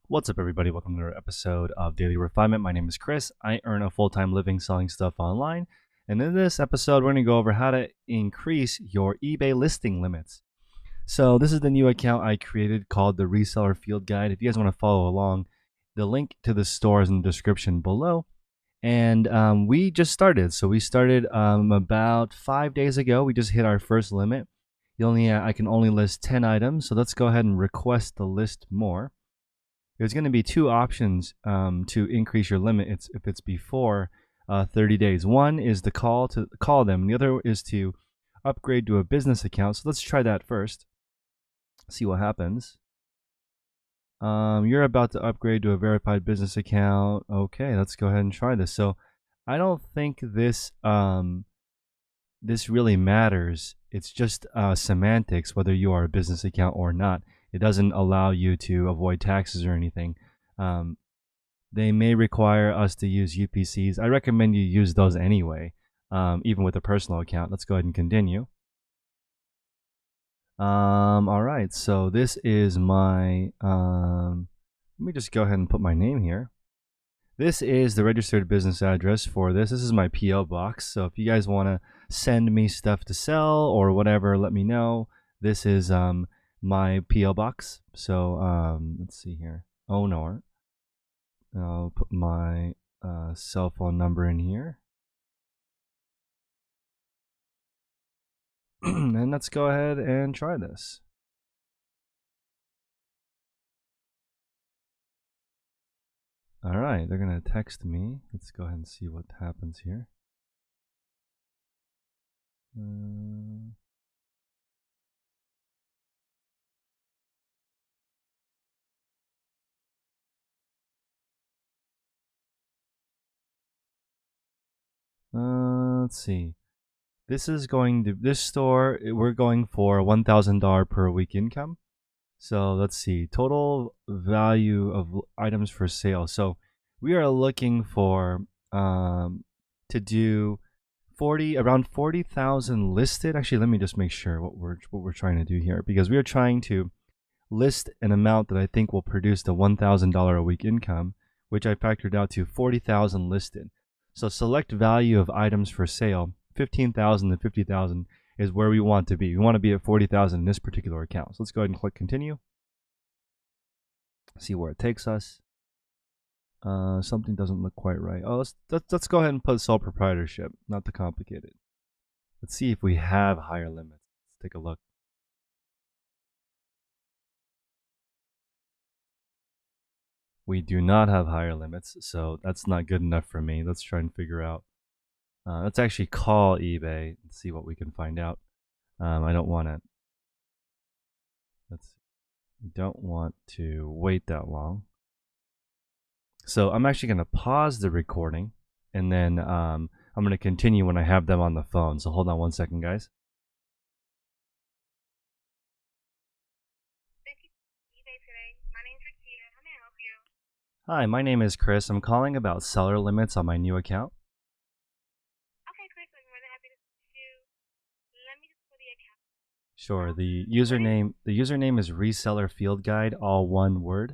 What's up, everybody? Welcome to another episode of Daily Refinement. My name is Chris. I earn a full-time living selling stuff online. And in this episode, we're going to go over how to increase your eBay listing limits. So this is the new account I created called the Reseller Field Guide. If you guys want to follow along, the link to the store is in the description below. And we just started. So we started about 5 days ago. We just hit our first limit. I can only list 10 items. So let's go ahead and request the list more. There's going to be two options to increase your limit. If it's before 30 days. One is to call them, and the other is to upgrade to a business account. So let's try that first. See what happens. You're about to upgrade to a verified business account. Okay, let's go ahead and try this. So I don't think this really matters. It's just semantics whether you are a business account or not. It doesn't allow you to avoid taxes or anything. They may require us to use UPCs. I recommend you use those anyway, even with a personal account. Let's go ahead and continue. All right, so this is my, let me just go ahead and put my name here. This is the registered business address for this. This is my P.O. box. So if you guys want to send me stuff to sell or whatever, let me know. This is my P.O. box. So let's see here. Honor. I'll put my cell phone number in here. And let's go ahead and try this. All right, they're going to text me. Let's go ahead and see what happens here. Let's see. This store, we're going for $1,000 per week income. So let's see, total value of items for sale. So we are looking for to do around 40,000 listed. Actually, let me just make sure what we're trying to do here, because we are trying to list an amount that I think will produce the $1,000 a week income, which I factored out to 40,000 listed. So select value of items for sale, 15,000 to 50,000 is where we want to be. We want to be at 40,000 in this particular account. So let's go ahead and click continue. See where it takes us. Something doesn't look quite right. Oh, let's go ahead and put sole proprietorship, not too complicated. Let's see if we have higher limits. Let's take a look. We do not have higher limits, so that's not good enough for me. Let's try and figure out. Let's actually call eBay and see what we can find out. I don't want to wait that long. So I'm actually going to pause the recording, and then I'm going to continue when I have them on the phone. So hold on one second, guys. Hi, my name is Chris. I'm calling about seller limits on my new account. Okay, Chris, I'm more than happy to assist you. Let me just pull the account. Sure. The username is Reseller Field Guide, all one word.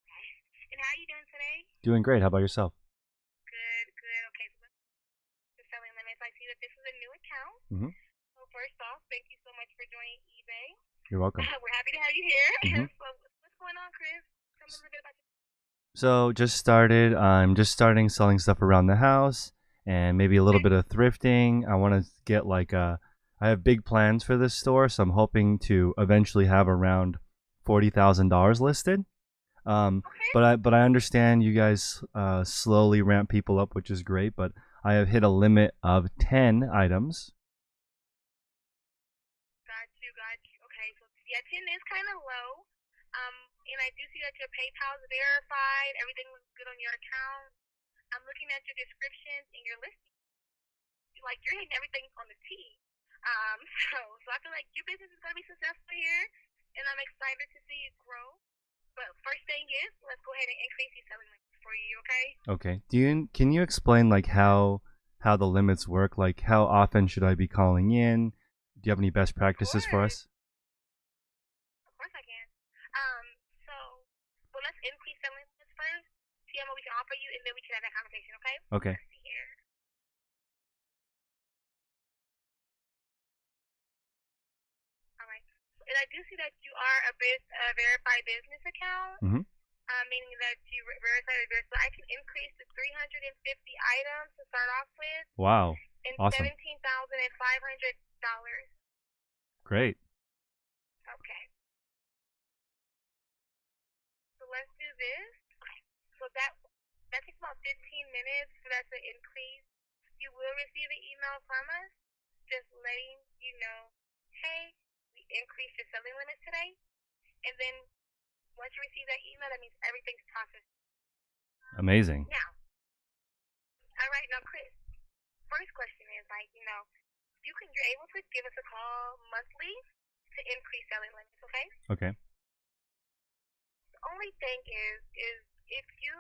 Okay. And how are you doing today? Doing great. How about yourself? Good, good. Okay, so let's the selling limits. I see that this is a new account. Mm-hmm. So first off, thank you so much for joining eBay. You're welcome. We're happy to have you here. Mm-hmm. So what's going on, Chris? Tell me a little bit about yourself. So just started. I'm just starting selling stuff around the house and maybe a little bit of thrifting. I want to get I have big plans for this store, so I'm hoping to eventually have around $40,000 listed. But I understand you guys slowly ramp people up, which is great. But I have hit a limit of 10 items. Got you, got you. Okay, so yeah, 10 is kind of low. And I do see that your PayPal is verified. Everything looks good on your account. I'm looking at your descriptions and your listing. Like you're hitting everything on the T. So I feel like your business is gonna be successful here, and I'm excited to see it grow. But first thing is, let's go ahead and increase these selling limits for you, okay? Okay. Can you explain like how the limits work? Like how often should I be calling in? Do you have any best practices for us? Of course I can. So increase selling limits first, see how much we can offer you, and then we can have that conversation, okay? Okay. Let's see here. All right. And I do see that you are a verified business account, Mm-hmm. meaning that you verified a business. So I can increase to 350 items to start off with, Wow. and Awesome. $17,500. Great. Okay. So let's do this. Okay. So that takes about 15 minutes for that to increase. You will receive an email from us just letting you know, hey, we increased your selling limit today. And then once you receive that email, that means everything's processed. Amazing. Now, all right, now Chris, first question is you're able to give us a call monthly to increase selling limits, okay? Okay. The only thing is if you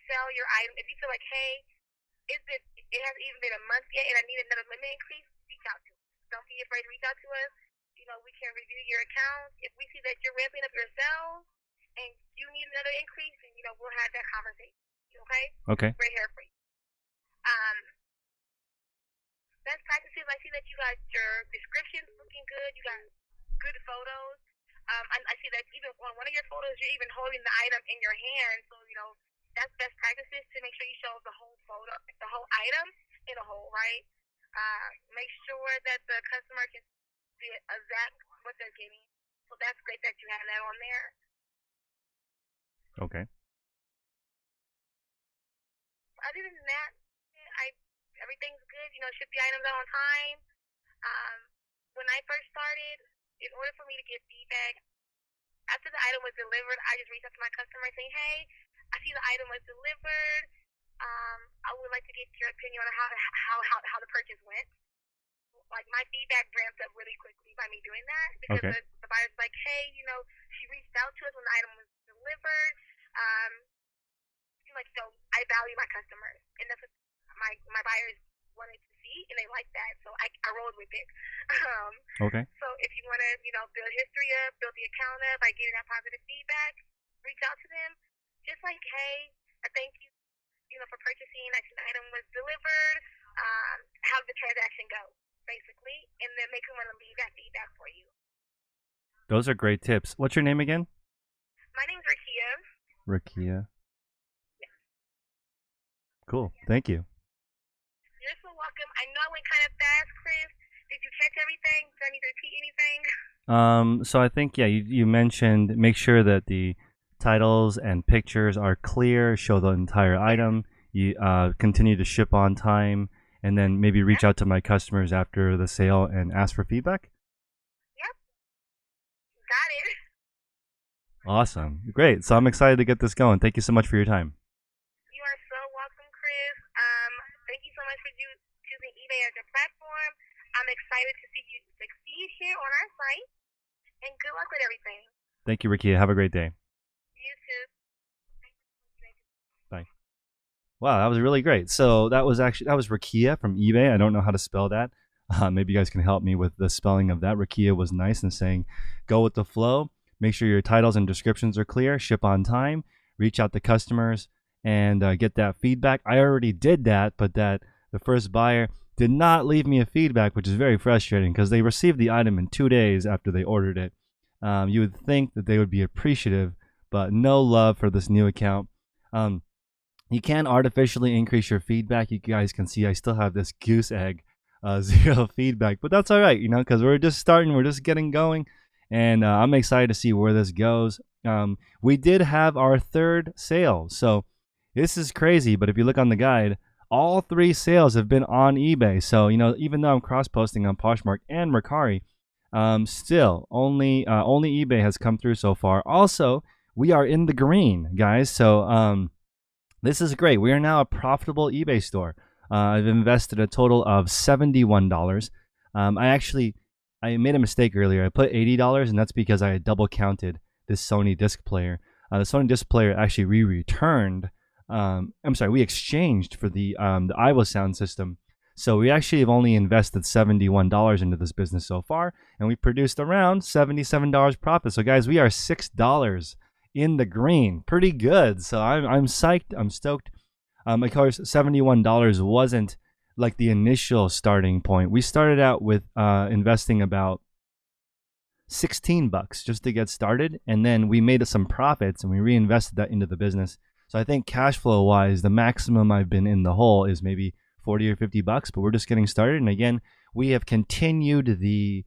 sell your item, if you feel like, hey, it hasn't even been a month yet and I need another limit increase, reach out to us. Don't be afraid to reach out to us. We can review your account. If we see that you're ramping up your sales and you need another increase, then we'll have that conversation. Okay? Okay. We're here for you. Best practices, I see that you got your descriptions looking good. You got good photos. I see that even on one of your photos, you're even holding the item in your hand. So, that's best practices to make sure you show the whole photo, the whole item in a whole, right? Make sure that the customer can see exact what they're getting. So that's great that you have that on there. Okay. Other than that, everything's good. Ship the items out on time. When I first started, in order for me to get feedback, after the item was delivered, I just reached out to my customer saying, hey, I see the item was delivered. I would like to get your opinion on how the purchase went. Like, my feedback ramped up really quickly by me doing that because Okay. the buyer's like, hey, she reached out to us when the item was delivered. I value my customers, and that's what my buyers wanted to see, and they like that, so I rolled with it. Okay. So if you want to, build history up, build the account up by getting that positive feedback, reach out to them. Just like, hey, I thank you, for purchasing. I see the item was delivered. How did the transaction go, basically, and then make them want to leave that feedback for you. Those are great tips. What's your name again? My name's Rakia. Rakia. Yes. Cool. Thank you. You're so welcome. I know I went kind of fast, Chris. Did you catch everything? Do I need to repeat anything? So I think, yeah, you mentioned make sure that the titles and pictures are clear, show the entire item. You continue to ship on time, and then maybe reach out to my customers after the sale and ask for feedback. Yep. Got it. Awesome. Great. So I'm excited to get this going. Thank you so much for your time. You are so welcome, Chris. Thank you so much for choosing eBay as your platform. I'm excited to see you succeed here on our site, and good luck with everything. Thank you, Rakia. Have a great day. You too. Bye. Wow, that was really great. So that was Rakia from eBay. I don't know how to spell that. Maybe you guys can help me with the spelling of that. Rakia was nice and saying, go with the flow. Make sure your titles and descriptions are clear. Ship on time. Reach out to customers and get that feedback. I already did that, but the first buyer did not leave me a feedback, which is very frustrating because they received the item in 2 days after they ordered it. You would think that they would be appreciative, but no love for this new account. You can artificially increase your feedback. You guys can see I still have this goose egg, 0 feedback, but that's all right, because we're just starting, we're just getting going, and I'm excited to see where this goes. We did have our 3rd sale, so this is crazy, but if you look on the guide, all 3 sales have been on eBay. So, even though I'm cross-posting on Poshmark and Mercari, still only eBay has come through so far. Also, we are in the green, guys. So, this is great. We are now a profitable eBay store. I've invested a total of $71. I made a mistake earlier. I put $80, and that's because I had double counted this Sony disc player. The Sony disc player actually returned. We exchanged for the Iowa sound system. So we actually have only invested $71 into this business so far, and we produced around $77 profit. So guys, we are $6 in the green. Pretty good. So I'm psyched. I'm stoked. Of course, $71 wasn't like the initial starting point. We started out with investing about $16 just to get started, and then we made some profits and we reinvested that into the business. So I think cash flow wise, the maximum I've been in the hole is maybe 40 or $50, but we're just getting started. And again, we have continued the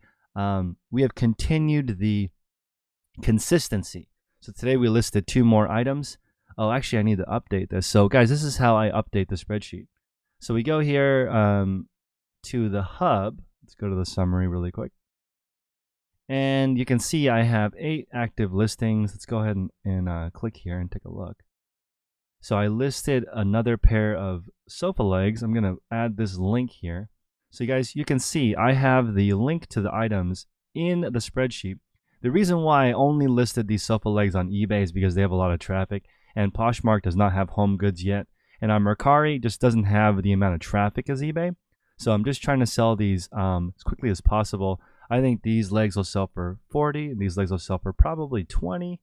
consistency. So today we listed 2 more items. Oh, actually, I need to update this. So guys, this is how I update the spreadsheet. So we go here to the hub. Let's go to the summary really quick. And you can see I have 8 active listings. Let's go ahead and click here and take a look. So I listed another pair of sofa legs. I'm going to add this link here. So you guys, you can see I have the link to the items in the spreadsheet. The reason why I only listed these sofa legs on eBay is because they have a lot of traffic, and Poshmark does not have home goods yet. And on Mercari just doesn't have the amount of traffic as eBay. So I'm just trying to sell these as quickly as possible. I think these legs will sell for 40, and these legs will sell for probably 20.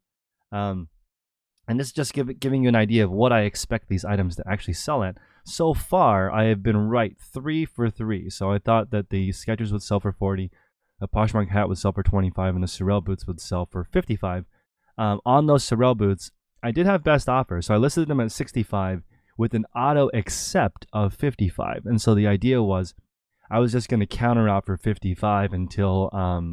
And this is just giving you an idea of what I expect these items to actually sell at. So far, I have been right 3 for 3. So I thought that the Skechers would sell for 40, the Poshmark hat would sell for 25, and the Sorel boots would sell for 55. On those Sorel boots, I did have best offers. So I listed them at 65 with an auto accept of 55. And so the idea was I was just going to counter offer 55 until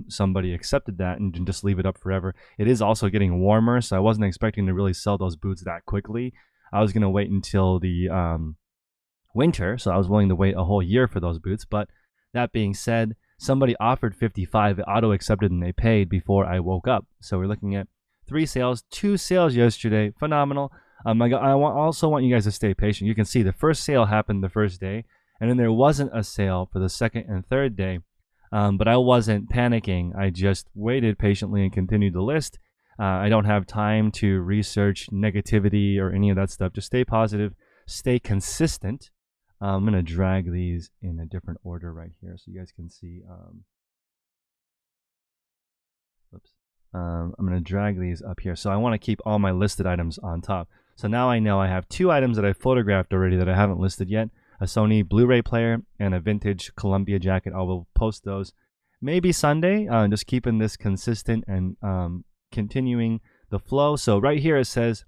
somebody accepted that and just leave it up forever. It is also getting warmer, so I wasn't expecting to really sell those boots that quickly. I was going to wait until the winter, so I was willing to wait a whole year for those boots. But that being said, somebody offered 55, it auto accepted, and they paid before I woke up. So we're looking at 3 sales, 2 sales yesterday. Phenomenal. Also want you guys to stay patient. You can see the first sale happened the first day, and then there wasn't a sale for the second and third day. But I wasn't panicking. I just waited patiently and continued to list. I don't have time to research negativity or any of that stuff. Just stay positive, stay consistent. I'm going to drag these in a different order right here so you guys can see. I'm going to drag these up here. So I want to keep all my listed items on top. So now I know I have 2 items that I photographed already that I haven't listed yet. A Sony Blu-ray player and a vintage Columbia jacket. I will post those maybe Sunday, just keeping this consistent and continuing the flow. So right here it says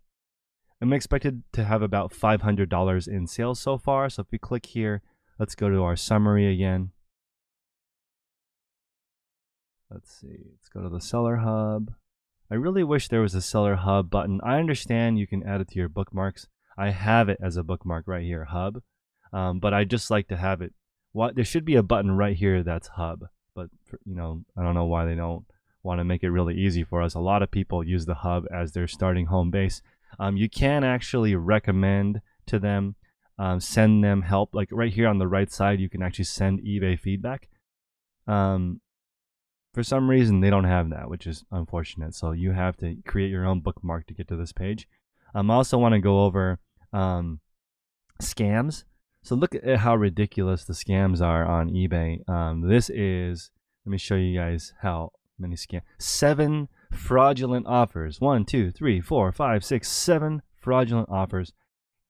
I'm expected to have about $500 in sales so far. So if we click here, let's go to our summary again. Let's see, let's go to the seller hub. I really wish there was a seller hub button. I understand you can add it to your bookmarks. I have it as a bookmark right here, hub. But I just like to have it. There should be a button right here that's hub. But I don't know why they don't want to make it really easy for us. A lot of people use the hub as their starting home base. You can actually recommend to them, send them help. Like right here on the right side, you can actually send eBay feedback. For some reason, they don't have that, which is unfortunate. So you have to create your own bookmark to get to this page. I also want to go over scams. So look at how ridiculous the scams are on eBay. Let me show you guys how many scams. 7 fraudulent offers. 1, 2, 3, 4, 5, 6, 7 fraudulent offers.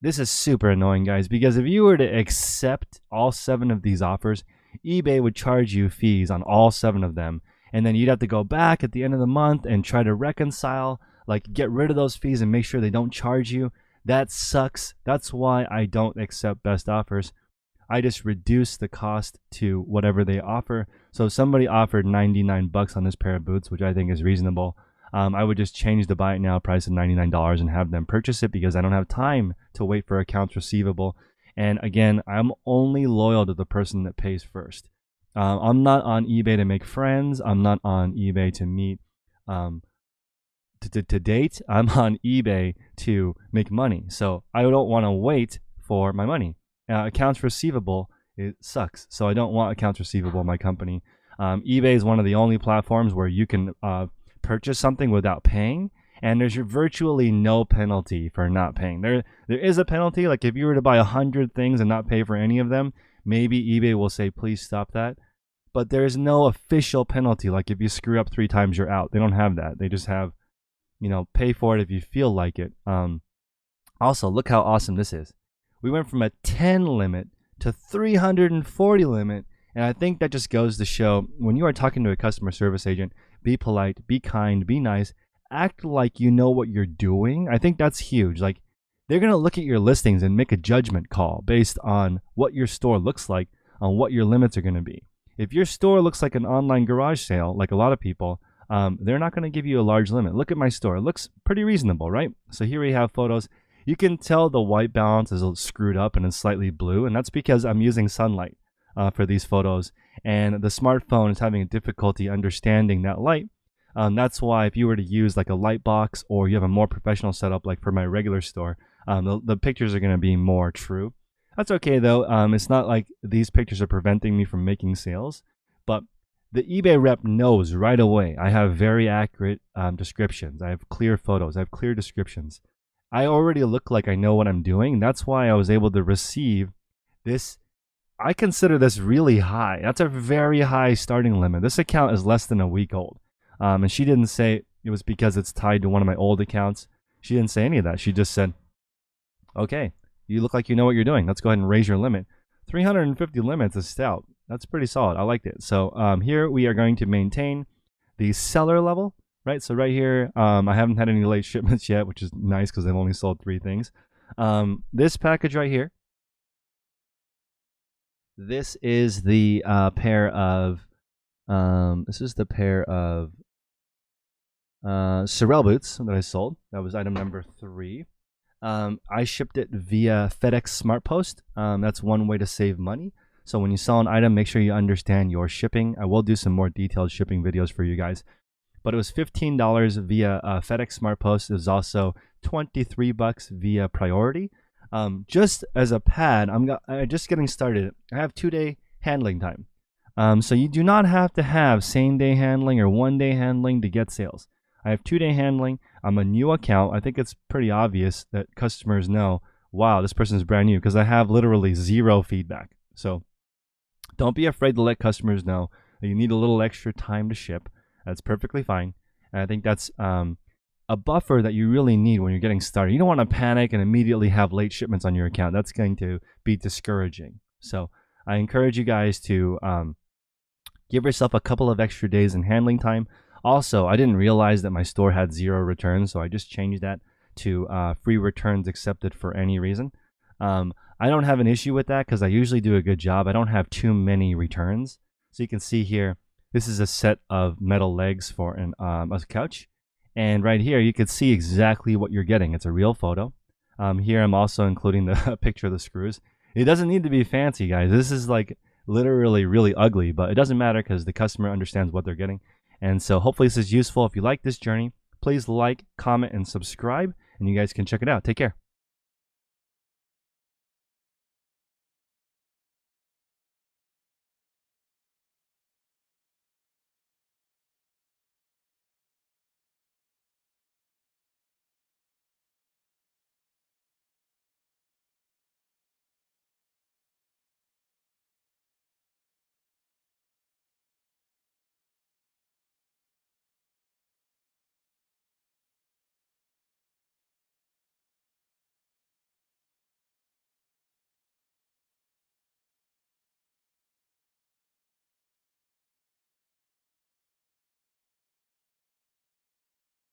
This is super annoying, guys, because if you were to accept all 7 of these offers, eBay would charge you fees on all 7 of them. And then you'd have to go back at the end of the month and try to reconcile, like get rid of those fees and make sure they don't charge you. That sucks. That's why I don't accept best offers. I just reduce the cost to whatever they offer. So if somebody offered $99 on this pair of boots, which I think is reasonable, I would just change the buy it now price of $99 and have them purchase it because I don't have time to wait for accounts receivable. And again, I'm only loyal to the person that pays first. I'm not on eBay to make friends. I'm not on eBay to meet to date. I'm on eBay to make money. So I don't want to wait for my money. Accounts receivable, it sucks. So I don't want accounts receivable in my company. eBay is one of the only platforms where you can purchase something without paying. And there's virtually no penalty for not paying. There is a penalty. Like if you were to buy 100 things and not pay for any of them, maybe eBay will say, please stop that. But there is no official penalty. Like if you screw up 3 times, you're out. They don't have that. They just have pay for it if you feel like it. Also, look how awesome this is. We went from a 10 limit to 340 limit. And I think that just goes to show when you are talking to a customer service agent, be polite, be kind, be nice, act like you know what you're doing. I think that's huge. Like, they're going to look at your listings and make a judgment call based on what your store looks like, on what your limits are going to be. If your store looks like an online garage sale, like a lot of people, they're not going to give you a large limit. Look at my store. It looks pretty reasonable, right? So here we have photos. You can tell the white balance is screwed up and is slightly blue, and that's because I'm using sunlight for these photos, and the smartphone is having a difficulty understanding that light. That's why if you were to use like a light box, or you have a more professional setup like for my regular store, the pictures are going to be more true. That's okay though. It's not like these pictures are preventing me from making sales, but the eBay rep knows right away I have very accurate descriptions. I have clear photos. I have clear descriptions. I already look like I know what I'm doing. That's why I was able to receive this. I consider this really high. That's a very high starting limit. This account is less than a week old. And she didn't say it was because it's tied to one of my old accounts. She didn't say any of that. She just said, okay, you look like you know what you're doing. Let's go ahead and raise your limit. 350 limits is stout. That's pretty solid. I liked it. So here we are going to maintain the seller level, right? So right here, I haven't had any late shipments yet, which is nice because I've only sold 3 things. This package right here, this is the pair of Sorel boots that I sold. That was item number 3. I shipped it via FedEx Smart Post. That's one way to save money. So when you sell an item, make sure you understand your shipping. I will do some more detailed shipping videos for you guys. But it was $15 via FedEx Smart Post. It was also $23 via Priority. Just as a pad, I'm just getting started. I have 2-day handling time. So you do not have to have same-day handling or 1-day handling to get sales. I have 2-day handling. I'm a new account. I think it's pretty obvious that customers know, wow, this person is brand new, because I have literally 0 feedback. So don't be afraid to let customers know that you need a little extra time to ship. That's perfectly fine. And I think that's a buffer that you really need when you're getting started. You don't want to panic and immediately have late shipments on your account. That's going to be discouraging. So I encourage you guys to give yourself a couple of extra days in handling time. Also, I didn't realize that my store had 0 returns, so I just changed that to free returns accepted for any reason. I don't have an issue with that because I usually do a good job. I don't have too many returns. So you can see here, this is a set of metal legs for a couch. And right here, you can see exactly what you're getting. It's a real photo. Here, I'm also including the picture of the screws. It doesn't need to be fancy, guys. This is like literally really ugly, but it doesn't matter because the customer understands what they're getting. And so hopefully this is useful. If you like this journey, please like, comment, and subscribe, and you guys can check it out. Take care.